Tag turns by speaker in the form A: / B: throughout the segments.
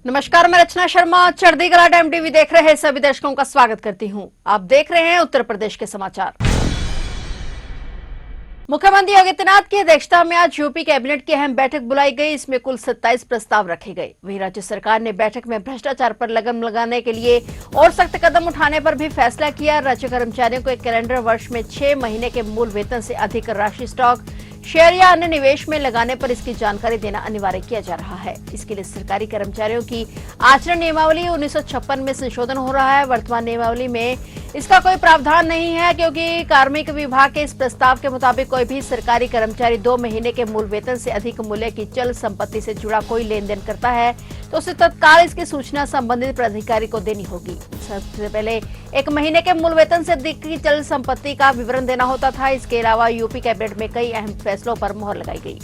A: नमस्कार, मैं रचना Sharma चढ़ीगढ़ time TV देख रहे सभी दर्शकों का स्वागत करती हूं। आप देख रहे हैं उत्तर प्रदेश के समाचार। मुख्यमंत्री योगी आदित्यनाथ की अध्यक्षता में आज यूपी कैबिनेट की अहम बैठक बुलाई गई। इसमें कुल 27 प्रस्ताव रखे गए। वहीं राज्य सरकार ने बैठक में भ्रष्टाचार पर लगन लगाने के लिए और सख्त कदम उठाने पर भी फैसला किया। राज्य कर्मचारियों को एक कैलेंडर वर्ष में 6 महीने के मूल वेतन से अधिक राशि स्टॉक, शेयर या अन्य निवेश में लगाने पर इसकी जानकारी देना अनिवार्य किया जा रहा है। इसके लिए सरकारी कर्मचारियों की आचरण नियमावली 1956 में संशोधन हो रहा है। वर्तमान नियमावली में इसका कोई प्रावधान नहीं है, क्योंकि कार्मिक विभाग के इस प्रस्ताव के मुताबिक कोई भी सरकारी कर्मचारी 2 महीने के मूल वेतन से अधिक मूल्य की चल संपत्ति से जुड़ा कोई लेन देन करता है तो उसे तत्काल इसकी सूचना संबंधित प्राधिकारी को देनी होगी। सबसे पहले 1 महीने के मूल वेतन से अधिक की चल संपत्ति का विवरण देना होता था। इसके अलावा यूपी कैबिनेट में कई अहम फैसलों पर मुहर लगाई गई।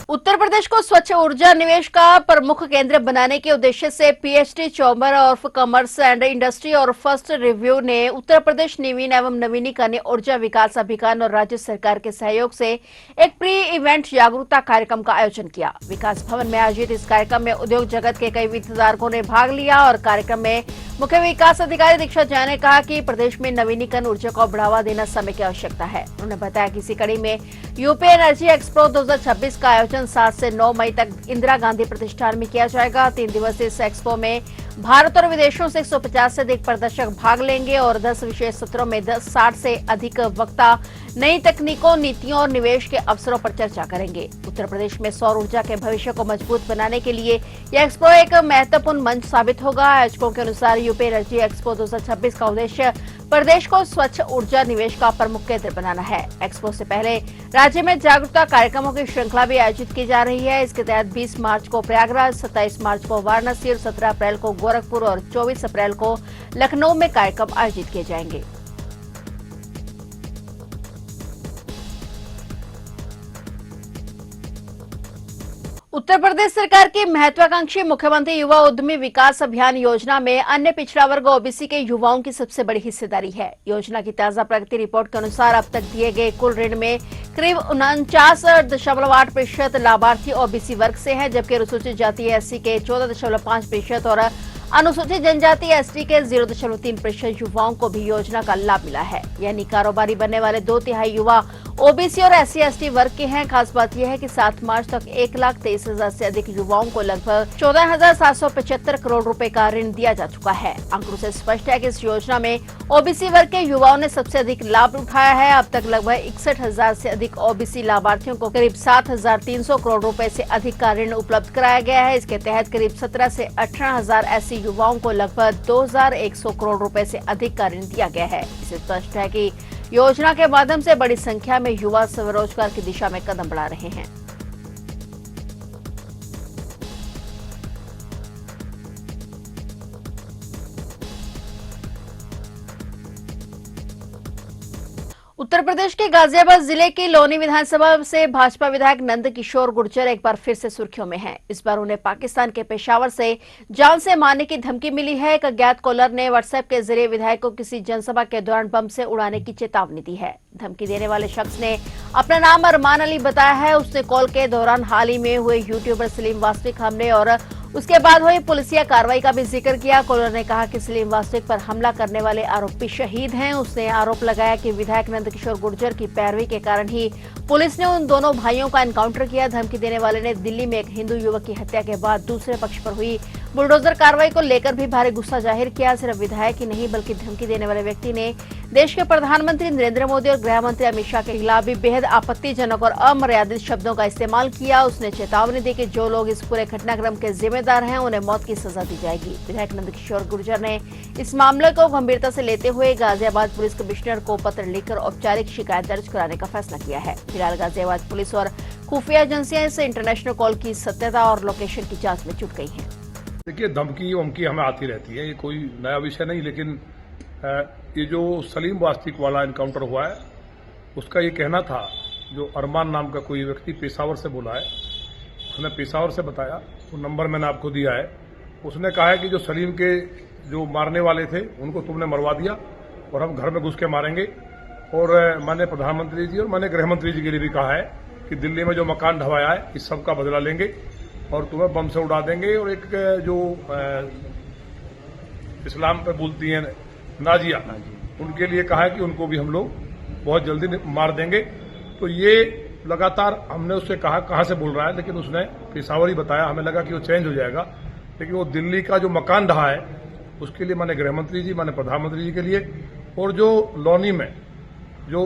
A: उत्तर प्रदेश को स्वच्छ ऊर्जा निवेश का प्रमुख केंद्र बनाने के उद्देश्य से PhD chamber of commerce and industry और फर्स्ट रिव्यू ने उत्तर प्रदेश नवीन एवं नवीनीकरणीय ऊर्जा विकास अभियान और राज्य सरकार के सहयोग से एक प्री इवेंट जागरूकता कार्यक्रम का आयोजन किया। विकास भवन में आयोजित इस कार्यक्रम में उद्योग जगत के कई हितधारकों ने भाग लिया और कार्यक्रम में मुख्य विकास अधिकारी दीक्षा जैन ने कहा कि प्रदेश में नवीनीकरण ऊर्जा को बढ़ावा देना समय की आवश्यकता है। उन्होंने बताया कि इसी कड़ी में यूपी एनर्जी एक्सपो 2026 का आयोजन 7 से 9 मई तक इंदिरा गांधी प्रतिष्ठान में किया जाएगा। 3 दिवसीय इस एक्सपो में भारत और विदेशों से 150 से अधिक प्रदर्शक भाग लेंगे और 10 विशेष सत्रों में 60 से अधिक वक्ता नई तकनीकों, नीतियों और निवेश के अवसरों पर चर्चा करेंगे। उत्तर प्रदेश में सौर ऊर्जा के भविष्य को मजबूत बनाने के लिए यह एक्सपो एक महत्वपूर्ण मंच साबित होगा। आयोजकों के अनुसार यूपी एनर्जी एक्सपो 2026 का उद्देश्य प्रदेश को स्वच्छ ऊर्जा निवेश का प्रमुख केंद्र बनाना है। एक्सपो से पहले राज्य में जागरूकता कार्यक्रमों की श्रृंखला भी आयोजित की जा रही है। इसके तहत 20 मार्च को प्रयागराज, 27 मार्च को वाराणसी और 17 अप्रैल को गोरखपुर और 24 अप्रैल को लखनऊ में कार्यक्रम आयोजित किए जाएंगे। उत्तर प्रदेश सरकार की महत्वाकांक्षी मुख्यमंत्री युवा उद्यमी विकास अभियान योजना में अन्य पिछड़ा वर्ग ओबीसी के युवाओं की सबसे बड़ी हिस्सेदारी है। योजना की ताजा प्रगति रिपोर्ट के अनुसार अब तक दिए गए कुल ऋण में करीब 49.8% लाभार्थी ओबीसी वर्ग से हैं, जबकि अनुसूचित जाति एससी के 14.5% और अनुसूचित जनजाति एसटी के 0.3% युवाओं को भी योजना का लाभ मिला है। यानी कारोबारी बनने वाले 2 तिहाई युवा ओबीसी और एससी एसटी वर्ग के हैं। खास बात यह है कि 7 मार्च तक 1,23,000 से अधिक युवाओं को लगभग 14,775 करोड़ रुपए का ऋण दिया जा चुका है। आंकड़ों से स्पष्ट है कि इस योजना में ओबीसी वर्ग के युवाओं ने सबसे अधिक लाभ उठाया है। अब तक लगभग 61,000 से अधिक ओबीसी लाभार्थियों को करीब 7,300 करोड़ रुपए से अधिक का ऋण उपलब्ध कराया गया है। इसके तहत करीब 17 से 18,000 एससी युवाओं को लगभग 2,100 करोड़ रुपए से अधिक का ऋण दिया गया है। इससे स्पष्ट है कि योजना के माध्यम से बड़ी संख्या में युवा स्वरोजगार की दिशा में कदम बढ़ा रहे हैं। उत्तर प्रदेश के गाजियाबाद जिले की लोनी विधानसभा से भाजपा विधायक नंद किशोर गुर्जर एक बार फिर से सुर्खियों में हैं। इस बार उन्हें पाकिस्तान के पेशावर से जान से मारने की धमकी मिली है। एक अज्ञात कॉलर ने व्हाट्सएप के जरिए विधायक को किसी जनसभा के दौरान बम से उड़ाने की चेतावनी दी है। धमकी देने वाले शख्स ने अपना नाम अरमान अली बताया है। उसने कॉल के दौरान हाल ही में हुए यूट्यूबर सलीम वास्तविक हमले और उसके बाद हुई पुलिसिया कार्रवाई का भी जिक्र किया। कॉलर ने कहा कि सलीम वास्तविक पर हमला करने वाले आरोपी शहीद हैं। उसने आरोप लगाया कि विधायक नंद किशोर गुर्जर की पैरवी के कारण ही पुलिस ने उन दोनों भाइयों का एनकाउंटर किया। धमकी देने वाले ने दिल्ली में एक हिंदू युवक की हत्या के बाद दूसरे पक्ष पर हुई बुलडोजर कार्रवाई को लेकर भी भारी गुस्सा जाहिर किया। सिर्फ विधायक ही नहीं बल्कि धमकी देने वाले व्यक्ति ने देश के प्रधानमंत्री नरेंद्र मोदी और गृह मंत्री अमित शाह के खिलाफ भी बेहद आपत्तिजनक और अमर्यादित शब्दों का इस्तेमाल किया। उसने चेतावनी दी कि जो लोग इस पूरे घटनाक्रम के जिम्मेदार हैं उन्हें मौत की सजा दी जाएगी। विधायक नंद किशोर गुर्जर ने इस मामले को गंभीरता से लेते हुए गाजियाबाद पुलिस कमिश्नर को पत्र लिखकर औपचारिक शिकायत दर्ज कराने का फैसला किया है। फिलहाल गाजियाबाद पुलिस और खुफिया एजेंसियां इस इंटरनेशनल कॉल की सत्यता और लोकेशन की जांच में जुट गई हैं।
B: देखिए, धमकी वमकी हमें आती रहती है, ये कोई नया विषय नहीं। लेकिन ये जो सलीम वास्तविक वाला एनकाउंटर हुआ है उसका ये कहना था, जो अरमान नाम का कोई व्यक्ति पेशावर से बोला है, उसने पेशावर से बताया, वो नंबर मैंने आपको दिया है। उसने कहा है कि जो सलीम के जो मारने वाले थे उनको तुमने मरवा दिया और हम घर में घुस के मारेंगे और माननीय प्रधानमंत्री जी और माननीय गृह मंत्री जी के लिए भी कहा है कि दिल्ली में जो मकान ढवाया है इस सब का बदला लेंगे और तुम्हें बम से उड़ा देंगे। और एक जो इस्लाम पे बोलती हैं नाजिया, उनके लिए कहा है कि उनको भी हम लोग बहुत जल्दी मार देंगे। तो ये लगातार हमने उससे कहा कहां से बोल रहा है, लेकिन उसने पेशावर ही बताया। हमें लगा कि वो चेंज हो जाएगा, लेकिन वो दिल्ली का जो मकान ढहा है उसके लिए माननीय गृह मंत्री जी, माननीय प्रधानमंत्री जी के लिए, और जो लौनी में जो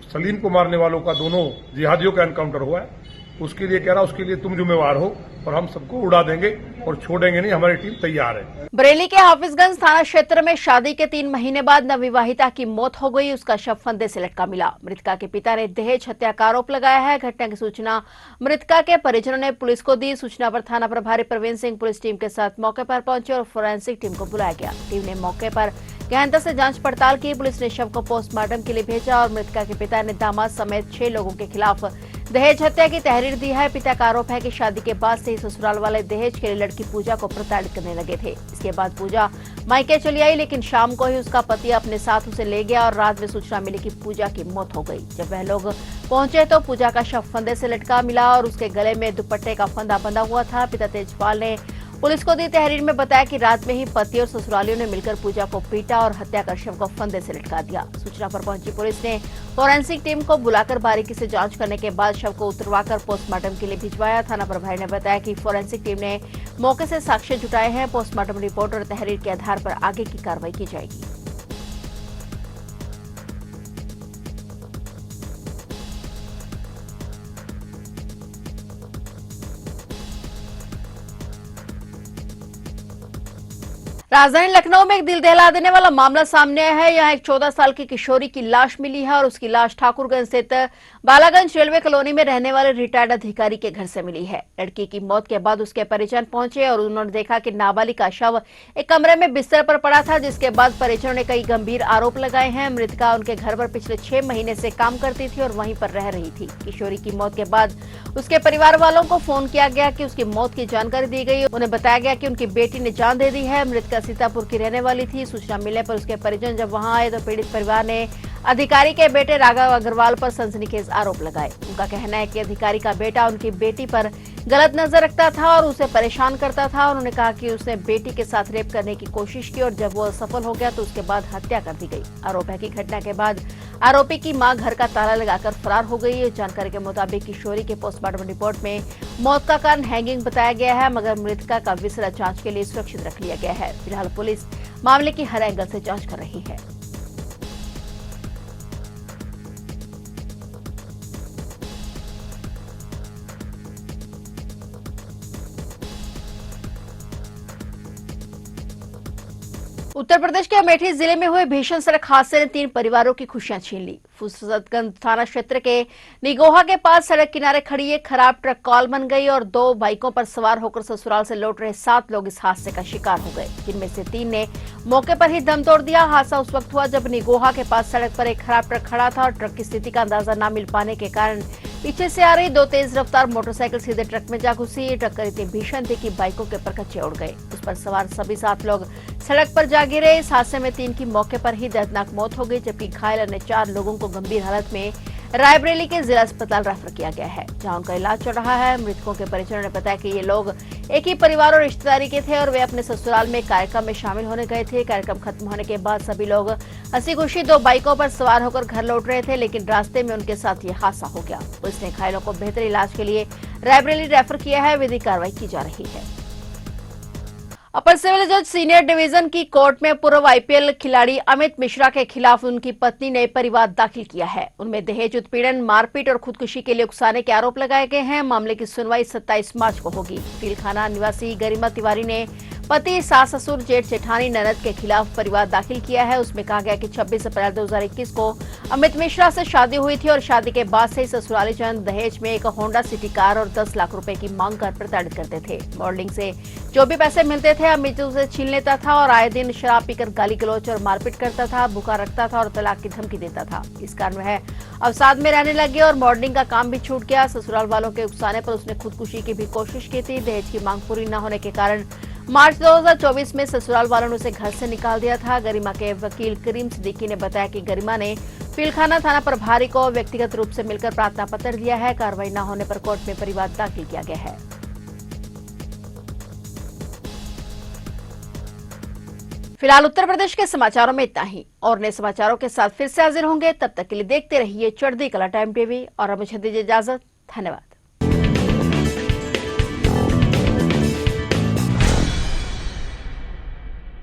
B: सलीम को मारने वालों का दोनों जिहादियों का एनकाउंटर हुआ है उसके लिए कह रहा, उसके लिए तुम जिम्मेवार हो और हम सबको उड़ा देंगे और छोड़ेंगे नहीं, हमारी टीम तैयार है।
A: बरेली के हाफिजगंज थाना क्षेत्र में शादी के 3 महीने बाद नवविवाहिता की मौत हो गई। उसका शव फंदे से लटका मिला। मृतका के पिता ने दहेज हत्या का आरोप लगाया है। घटना की सूचना मृतका के परिजनों ने पुलिस को दी। सूचना पर थाना प्रभारी प्रवीण सिंह पुलिस टीम के साथ मौके पर पहुंचे और फोरेंसिक टीम को बुलाया गया। टीम ने मौके पर गहनता से जांच पड़ताल की। पुलिस ने शव को पोस्टमार्टम के लिए भेजा और मृतका के पिता ने दामाद समेत 6 लोगों के खिलाफ दहेज हत्या की तहरीर दी है। पिता का आरोप है कि शादी के बाद से ही ससुराल वाले दहेज के लिए लड़की पूजा को प्रताड़ित करने लगे थे। इसके बाद पूजा मायके चली आई, लेकिन शाम को ही उसका पति अपने साथ उसे ले गया और रात में सूचना मिली कि पूजा की मौत हो गई। जब वह लोग पहुंचे तो पूजा का शव फंदे से लटका मिला और उसके गले में दुपट्टे का फंदा बंधा हुआ था। पिता तेजपाल ने पुलिस को दी तहरीर में बताया कि रात में ही पति और ससुरालियों ने मिलकर पूजा को पीटा और हत्या कर शव को फंदे से लटका दिया। सूचना पर पहुंची पुलिस ने फोरेंसिक टीम को बुलाकर बारीकी से जांच करने के बाद शव को उतरवाकर पोस्टमार्टम के लिए भिजवाया। थाना प्रभारी ने बताया कि फोरेंसिक टीम ने मौके से साक्ष्य जुटाए हैं। पोस्टमार्टम रिपोर्ट और तहरीर के आधार पर आगे की कार्रवाई की जाएगी। राजधानी लखनऊ में एक दिल दहला देने वाला मामला सामने आया है। यहाँ एक 14 साल की किशोरी की लाश मिली है और उसकी लाश ठाकुरगंज स्थित बालागंज रेलवे कॉलोनी में रहने वाले रिटायर्ड अधिकारी के घर से मिली है। लड़की की मौत के बाद उसके परिजन पहुंचे और उन्होंने देखा कि नाबालिग का शव एक कमरे में बिस्तर पर पड़ा था, जिसके बाद परिजनों ने कई गंभीर आरोप लगाए हैं। मृतका उनके घर पर पिछले 6 महीने से काम करती थी और वहीं पर रह रही थी। किशोरी की मौत के बाद उसके परिवार वालों को फोन किया गया कि उसकी मौत की जानकारी दी गई। उन्हें बताया गया कि उनकी बेटी ने जान दे दी है। मृतका सीतापुर की रहने वाली थी। सूचना मिलने पर उसके परिजन जब वहां आए तो पीड़ित परिवार ने अधिकारी के बेटे राघव अग्रवाल पर सनसनीखेज आरोप लगाए। उनका कहना है कि अधिकारी का बेटा उनकी बेटी पर गलत नजर रखता था और उसे परेशान करता था। उन्होंने कहा कि उसने बेटी के साथ रेप करने की कोशिश की और जब वो असफल हो गया तो उसके बाद हत्या कर दी गई। आरोप है कि घटना के बाद आरोपी की मां घर का ताला लगाकर फरार हो गई। जानकारी के मुताबिक किशोरी के पोस्टमार्टम रिपोर्ट में मौत का कारण हैंगिंग बताया गया है, मगर मृतका का विसरा जांच के लिए सुरक्षित रख लिया गया है। फिलहाल पुलिस मामले की हर एंगल से जांच कर रही है। उत्तर प्रदेश के अमेठी जिले में हुए भीषण सड़क हादसे ने 3 परिवारों की खुशियां छीन ली। फुर्सतगंज थाना क्षेत्र के निगोहा के पास सड़क किनारे खड़ी एक खराब ट्रक कॉल बन गई और 2 बाइकों पर सवार होकर ससुराल से लौट रहे 7 लोग इस हादसे का शिकार हो गए, जिनमें से 3 ने मौके पर ही दम तोड़ दिया। हादसा उस वक्त हुआ जब निगोहा के पास सड़क पर एक खराब ट्रक खड़ा था और ट्रक की स्थिति का अंदाजा न मिल पाने के कारण पीछे से आ रही 2 तेज रफ्तार मोटरसाइकिल सीधे ट्रक में जा घुसी। ये टक्कर इतनी भीषण थी कि बाइकों के परखच्चे उड़ गए। उस पर सवार सभी 7 लोग सड़क पर जा गिरे। इस हादसे में 3 की मौके पर ही दर्दनाक मौत हो गई, जबकि घायल अन्य 4 लोगों को गंभीर हालत में रायबरेली के जिला अस्पताल रेफर किया गया है, जहां उनका इलाज चल रहा है। मृतकों के परिजनों ने बताया कि ये लोग एक ही परिवार और रिश्तेदारी के थे और वे अपने ससुराल में कार्यक्रम में शामिल होने गए थे। कार्यक्रम खत्म होने के बाद सभी लोग हंसी खुशी 2 बाइकों पर सवार होकर घर लौट रहे थे, लेकिन रास्ते में उनके साथ ये हादसा हो गया। पुलिस ने घायलों को बेहतर इलाज के लिए रायबरेली रेफर किया है। विधिक कार्रवाई की जा रही है। अपर सिविल जज सीनियर डिवीजन की कोर्ट में पूर्व आईपीएल खिलाड़ी अमित मिश्रा के खिलाफ उनकी पत्नी ने परिवाद दाखिल किया है। उनमें दहेज उत्पीड़न, मारपीट और खुदकुशी के लिए उकसाने के आरोप लगाए गए हैं। मामले की सुनवाई 27 मार्च को होगी। तिलखाना निवासी गरिमा तिवारी ने पति, सास ससुर, जेठ जेठानी, ननद के खिलाफ परिवाद दाखिल किया है। उसमें कहा गया कि 26 अप्रैल 2021 को अमित मिश्रा से शादी हुई थी और शादी के बाद से ही ससुराली जन दहेज में एक होंडा सिटी कार और 10 लाख रुपए की मांग कर प्रताड़ित करते थे। मॉडलिंग से जो भी पैसे मिलते थे अमित उसे छीन लेता था और आए दिन शराब पीकर गाली गलौज और मारपीट करता था, भूखा रखता था और तलाक की धमकी देता था। इस कारण वह अवसाद में रहने लगे और मॉडलिंग का काम भी छूट गया। ससुराल वालों के उकसाने पर उसने खुदकुशी की भी कोशिश की थी। दहेज की मांग पूरी न होने के कारण मार्च 2024 में ससुराल वालों ने उसे घर से निकाल दिया था। गरिमा के वकील करीम सिद्दीकी ने बताया कि गरिमा ने पीलखाना थाना प्रभारी को व्यक्तिगत रूप से मिलकर प्रार्थना पत्र दिया है। कार्रवाई न होने पर कोर्ट में परिवाद दाखिल किया गया है। फिलहाल उत्तर प्रदेश के समाचारों में इतना ही। और नए समाचारों के साथ फिर से हाजिर होंगे। तब तक के लिए देखते रहिए चढ़ती कला टाइम टीवी और अब मुझे दीजिए इजाजत। धन्यवाद।